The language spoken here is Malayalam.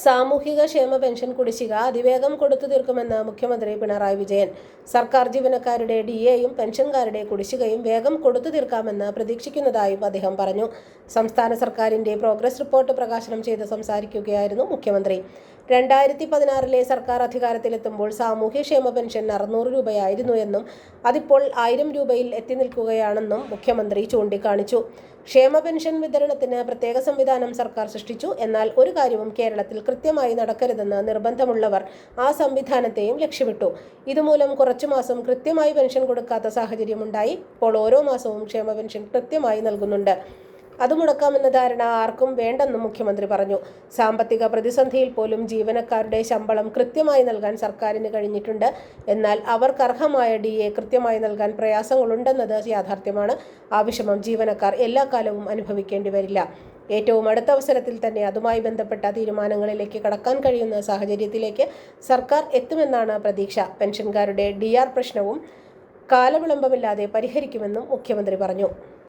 സാമൂഹിക ക്ഷേമ പെൻഷൻ കുടിശ്ശിക അതിവേഗം കൊടുത്തു തീർക്കുമെന്ന് മുഖ്യമന്ത്രി പിണറായി വിജയൻ. സർക്കാർ ജീവനക്കാരുടെ ഡിഎയും പെൻഷൻകാരുടെ കുടിശ്ശികയും വേഗം കൊടുത്തു തീർക്കാമെന്ന് പ്രതീക്ഷിക്കുന്നതായും അദ്ദേഹം പറഞ്ഞു. സംസ്ഥാന സർക്കാരിന്റെ പ്രോഗ്രസ് റിപ്പോർട്ട് പ്രകാശനം ചെയ്ത് സംസാരിക്കുകയായിരുന്നു മുഖ്യമന്ത്രി. 2016 സർക്കാർ അധികാരത്തിലെത്തുമ്പോൾ സാമൂഹ്യക്ഷേമ പെൻഷൻ 600 രൂപയായിരുന്നു എന്നും അതിപ്പോൾ 1000 രൂപയിൽ എത്തി നിൽക്കുകയാണെന്നും മുഖ്യമന്ത്രി ചൂണ്ടിക്കാണിച്ചു. ക്ഷേമ പെൻഷൻ വിതരണത്തിന് പ്രത്യേക സംവിധാനം സർക്കാർ സൃഷ്ടിച്ചു. എന്നാൽ ഒരു കാര്യവും കേരളത്തിൽ കൃത്യമായി നടക്കരുതെന്ന് നിർബന്ധമുള്ളവർ ആ സംവിധാനത്തെയും ലക്ഷ്യമിട്ടു. ഇതുമൂലം കുറച്ചു മാസം കൃത്യമായി പെൻഷൻ കൊടുക്കാത്ത സാഹചര്യമുണ്ടായി. ഇപ്പോൾ ഓരോ മാസവും ക്ഷേമ പെൻഷൻ കൃത്യമായി നൽകുന്നുണ്ട്. അത് മുടക്കാമെന്ന ധാരണ ആർക്കും വേണ്ടെന്നും മുഖ്യമന്ത്രി പറഞ്ഞു. സാമ്പത്തിക പ്രതിസന്ധിയിൽ പോലും ജീവനക്കാരുടെ ശമ്പളം കൃത്യമായി നൽകാൻ സർക്കാരിന് കഴിഞ്ഞിട്ടുണ്ട്. എന്നാൽ അവർക്ക് അർഹമായ ഡിഎ കൃത്യമായി നൽകാൻ പ്രയാസങ്ങളുണ്ടെന്നത് യാഥാർത്ഥ്യമാണ്. ആ വിഷമം ജീവനക്കാർ എല്ലാ കാലവും അനുഭവിക്കേണ്ടി വരില്ല. ഏറ്റവും അടുത്ത അവസരത്തിൽ തന്നെ അതുമായി ബന്ധപ്പെട്ട തീരുമാനങ്ങളിലേക്ക് കടക്കാൻ കഴിയുന്ന സാഹചര്യത്തിലേക്ക് സർക്കാർ എത്തുമെന്നാണ് പ്രതീക്ഷ. പെൻഷൻകാരുടെ ഡിആർ പ്രശ്നവും കാലവിളംബമില്ലാതെ പരിഹരിക്കുമെന്നും മുഖ്യമന്ത്രി പറഞ്ഞു.